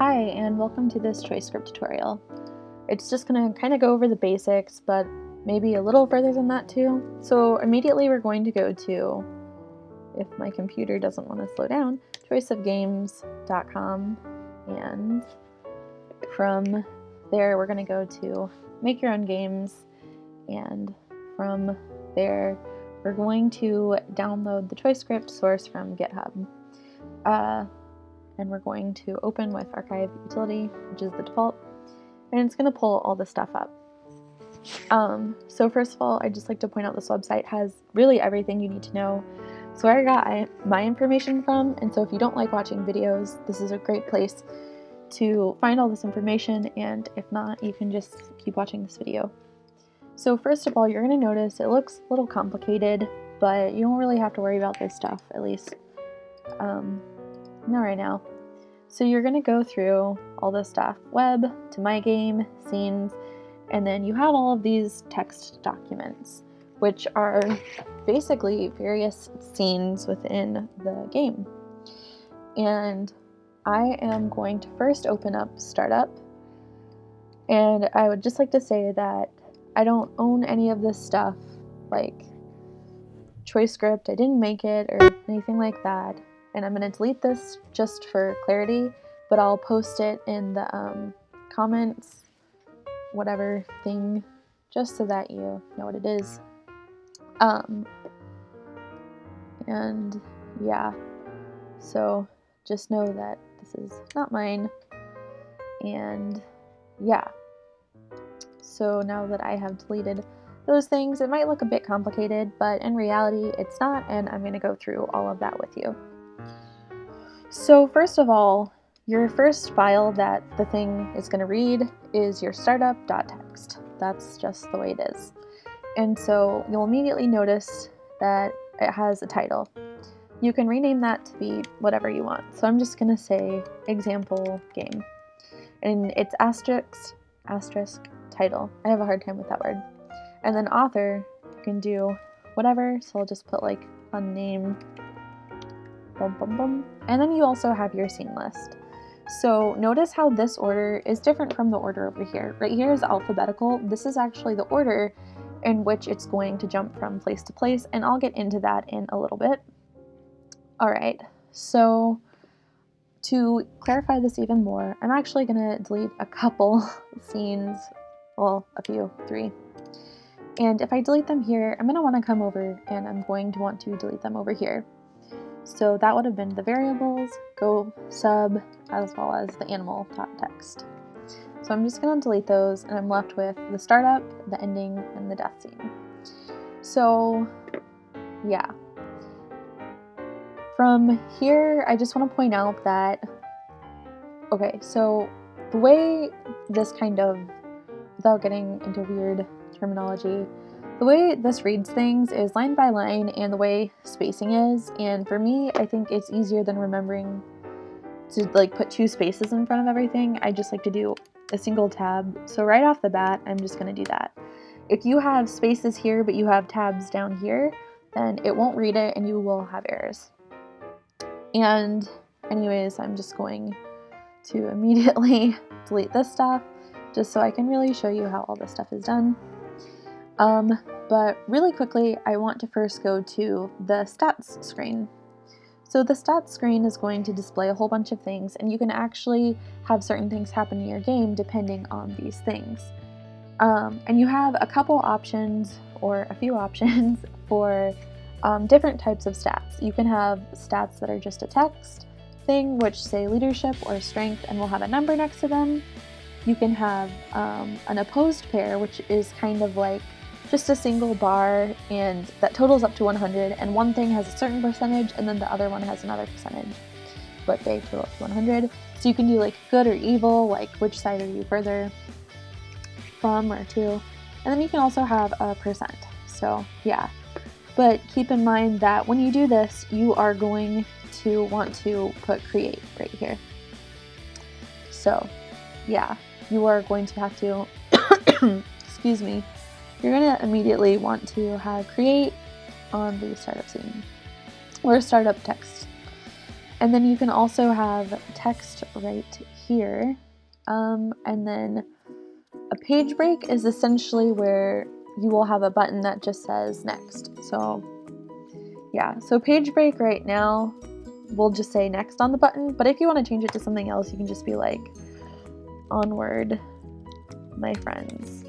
Hi, and welcome to this choice script tutorial. It's just going to kind of go over the basics, but maybe a little further than that too. So immediately we're going to go to, if my computer doesn't want to slow down, choiceofgames.com, and from there we're going to go to make your own games, and from there we're going to download the choice script source from GitHub. And we're going to open with archive utility, which is the default, and it's going to pull all the stuff up. So first of all, I'd just like to point out this website has really everything you need to know. So where I got my information from, and so if you don't like watching videos, this is a great place to find all this information, and if not, you can just keep watching this video. So first of all, you're going to notice it looks a little complicated, but you don't really have to worry about this stuff, at least not right now. So you're going to go through all this stuff, web to my game, scenes, and then you have all of these text documents, which are basically various scenes within the game. And I am going to first open up Startup, and I would just like to say that I don't own any of this stuff, like choice script, I didn't make it or anything like that. And I'm going to delete this just for clarity, but I'll post it in the comments, whatever thing, just so that you know what it is. And yeah, so just know that this is not mine. And yeah, so now that I have deleted those things, it might look a bit complicated, but in reality it's not, and I'm going to go through all of that with you. So first of all, your first file that the thing is going to read is your startup.txt. That's just the way it is. And so you'll immediately notice that it has a title. You can rename that to be whatever you want. So I'm just going to say example game. And it's asterisk title. I have a hard time with that word. And then author, you can do whatever. So I'll just put like unnamed. And then you also have your scene list. So notice how this order is different from the order over here. Right here is alphabetical. This is actually the order in which it's going to jump from place to place, and I'll get into that in a little bit. Alright, so to clarify this even more, I'm actually going to delete a couple scenes, well, a few, 3. And if I delete them here, I'm going to want to come over and I'm going to want to delete them over here. So that would have been the variables, go sub, as well as the animal.txt. So I'm just going to delete those, and I'm left with the startup, the ending, and the death scene. So yeah. From here, I just want to point out that, okay, so the way this kind of, without getting into weird terminology, the way this reads things is line by line, and the way spacing is, and for me, I think it's easier than remembering to like put 2 spaces in front of everything. I just like to do a single tab. So right off the bat, I'm just going to do that. If you have spaces here, but you have tabs down here, then it won't read it and you will have errors. And anyways, I'm just going to immediately delete this stuff just so I can really show you how all this stuff is done. But really quickly, I want to first go to the stats screen. So the stats screen is going to display a whole bunch of things, and you can actually have certain things happen in your game depending on these things. And you have a couple options, or a few options, for different types of stats. You can have stats that are just a text thing, which say leadership or strength, and will have a number next to them. You can have an opposed pair, which is kind of like just a single bar, and that totals up to 100, and one thing has a certain percentage and then the other one has another percentage, but they total up to 100. So you can do like good or evil, like which side are you further from or to, and then you can also have a percent. So yeah, but keep in mind that when you do this, you are going to want to put create right here. So yeah, you are going to have to excuse me, you're going to immediately want to have create on the startup scene or startup text. And then you can also have text right here. And then a page break is essentially where you will have a button that just says next. So yeah, so page break right now will just say next on the button, but if you want to change it to something else, you can just be like, onward, my friends.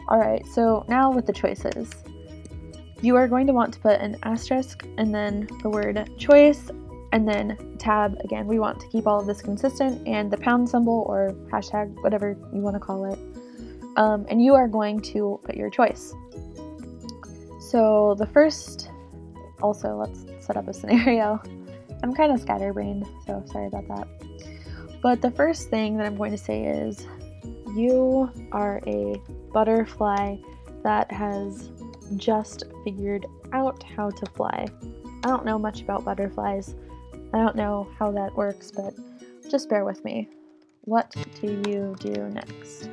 All right, so now with the choices. You are going to want to put an asterisk and then the word choice and then tab. Again, we want to keep all of this consistent, and the pound symbol or hashtag, whatever you want to call it. And you are going to put your choice. So the first, also let's set up a scenario. I'm kind of scatterbrained, so sorry about that. But the first thing that I'm going to say is, you are a butterfly that has just figured out how to fly. I don't know much about butterflies. I don't know how that works, but just bear with me. What do you do next?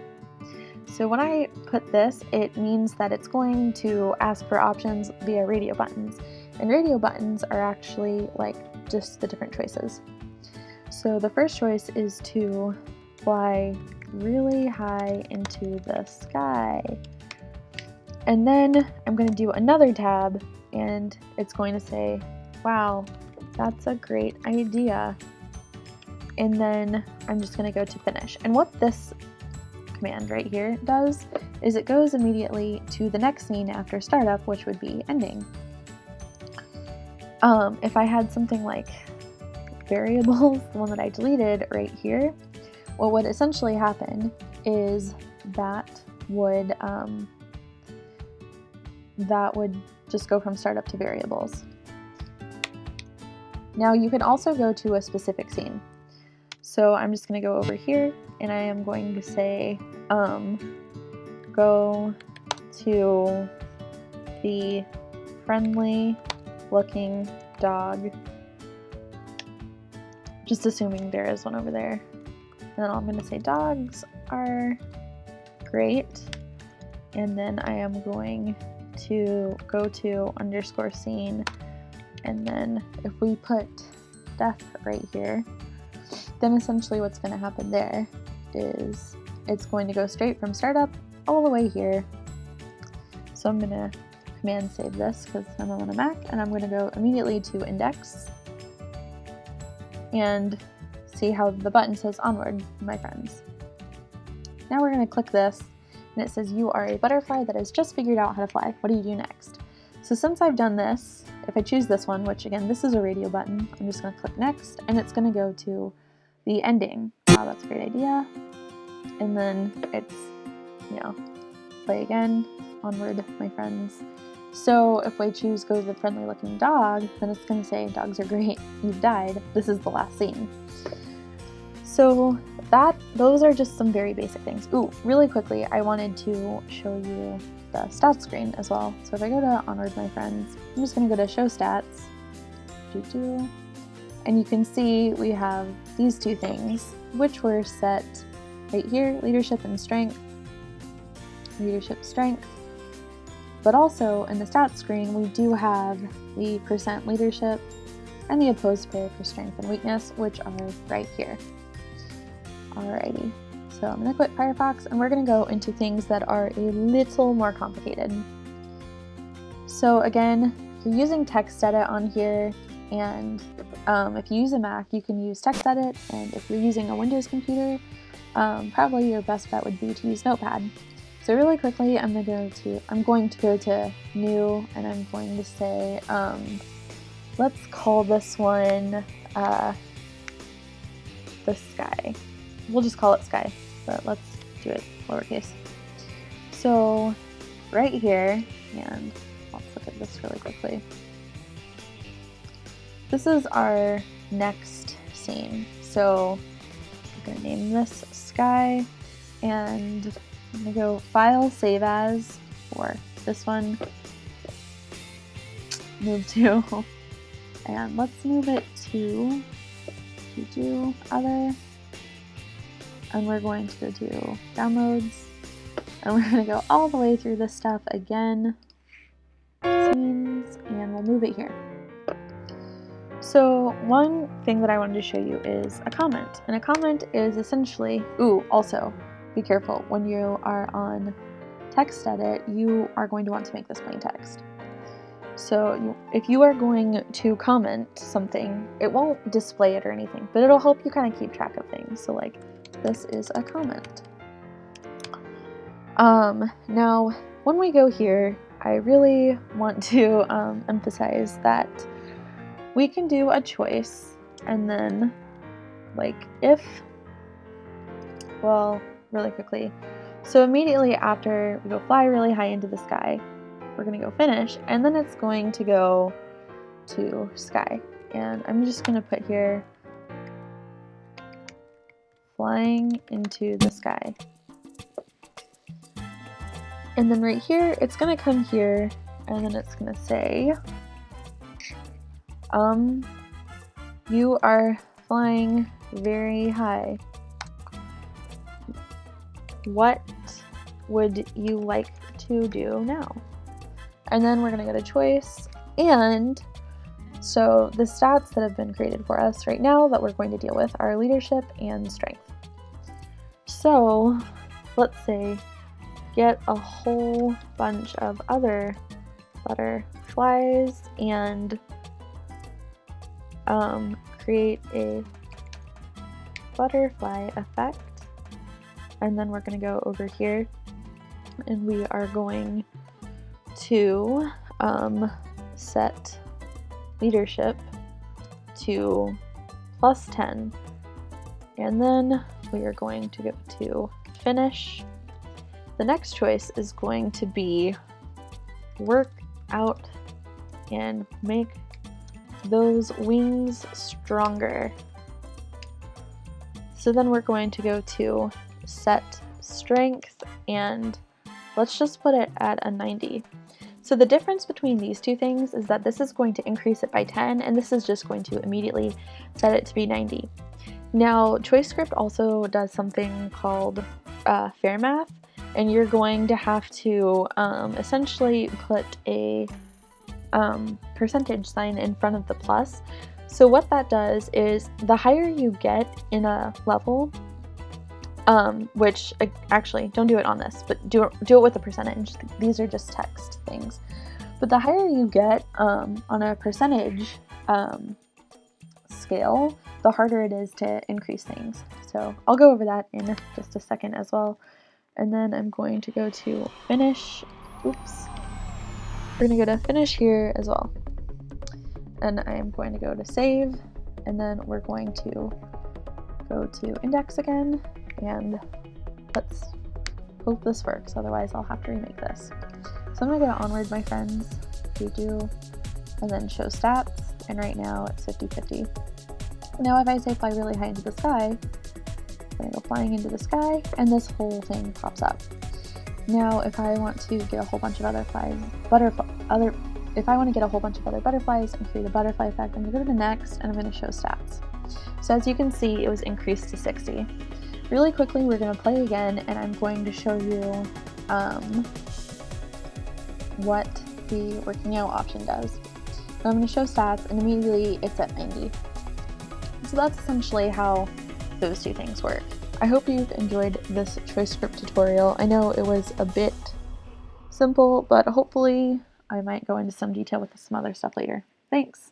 So when I put this, it means that it's going to ask for options via radio buttons. And radio buttons are actually like just the different choices. So the first choice is to fly really high into the sky. And then I'm going to do another tab, and it's going to say, wow, that's a great idea. And then I'm just going to go to finish. And what this command right here does is it goes immediately to the next scene after startup, which would be ending. If I had something like variables, the one that I deleted right here, what would essentially happen is that would just go from startup to variables. Now you can also go to a specific scene. So I'm just going to go over here and I am going to say, go to the friendly looking dog. Just assuming there is one over there. And then I'm going to say dogs are great. And then I am going to go to underscore scene. And then if we put death right here, then essentially what's going to happen there is it's going to go straight from startup all the way here. So I'm going to command save this because I'm on a Mac, and I'm going to go immediately to index and see how the button says onward, my friends. Now we're going to click this, and it says you are a butterfly that has just figured out how to fly. What do you do next? So since I've done this, if I choose this one, which again, this is a radio button, I'm just going to click next, and it's going to go to the ending. Wow, that's a great idea. And then it's, play again, onward, my friends. So if we choose go to the friendly looking dog, then it's going to say dogs are great, you've died, this is the last scene. So those are just some very basic things. Ooh, really quickly, I wanted to show you the stats screen as well. So if I go to onward, my friends, I'm just going to go to show stats. And you can see we have these two things, which were set right here, leadership and strength, leadership strength. But also in the stats screen, we do have the percent leadership and the opposed pair for strength and weakness, which are right here. Alrighty, so I'm going to quit Firefox and we're going to go into things that are a little more complicated. So again, if you're using TextEdit on here, and if you use a Mac, you can use TextEdit, and if you're using a Windows computer, probably your best bet would be to use Notepad. So really quickly, I'm going to go to new, and I'm going to say, let's call this one the sky. We'll just call it sky, but let's do it lowercase. So right here, and let's look at this really quickly. This is our next scene. So I'm going to name this sky, and I'm going to go file save as for this one, move to, and let's move it to other, and we're going to go to downloads, and we're going to go all the way through this stuff again, scenes, and we'll move it here. So one thing that I wanted to show you is a comment. And a comment is essentially, also be careful when you are on text edit, you are going to want to make this plain text. So if you are going to comment something, it won't display it or anything, but it'll help you kind of keep track of things. So like, this is a comment. Now, when we go here, I really want to emphasize that we can do a choice, and then like really quickly. So immediately after we go fly really high into the sky, we're gonna go finish, and then it's going to go to sky. And I'm just gonna put here flying into the sky. And then right here, it's gonna come here, and then it's gonna say, you are flying very high. What would you like to do now? And then we're gonna get a choice. And so the stats that have been created for us right now that we're going to deal with are leadership and strength. So let's say get a whole bunch of other butterflies and create a butterfly effect. And then we're going to go over here and we are going to set leadership to +10. And then we are going to go to finish. The next choice is going to be work out and make those wings stronger. So then we're going to go to set strength, and let's just put it at a 90. So the difference between these two things is that this is going to increase it by 10, and this is just going to immediately set it to be 90. Now, ChoiceScript also does something called fair math, and you're going to have to essentially put a percentage sign in front of the plus. So what that does is the higher you get in a level, which actually don't do it on this, but do it with a percentage. These are just text things. But the higher you get on a percentage scale, the harder it is to increase things. So I'll go over that in just a second as well. And then I'm going to go to finish. Oops. We're going to go to finish here as well. And I'm going to go to save. And then we're going to go to index again. And let's hope this works. Otherwise, I'll have to remake this. So I'm going to go to onward, my friends. Redo. And then show stats. And right now it's 50-50. Now if I say fly really high into the sky, I'm going to go flying into the sky, and this whole thing pops up. Now if I want to get a whole bunch of other if I want to get a whole bunch of other butterflies and create a butterfly effect, I'm going to go to the next, and I'm going to show stats. So as you can see, it was increased to 60. Really quickly, we're going to play again, and I'm going to show you what the working out option does. So I'm going to show stats, and immediately it's at 90. So that's essentially how those two things work. I hope you've enjoyed this ChoiceScript tutorial. I know it was a bit simple, but hopefully I might go into some detail with some other stuff later. Thanks!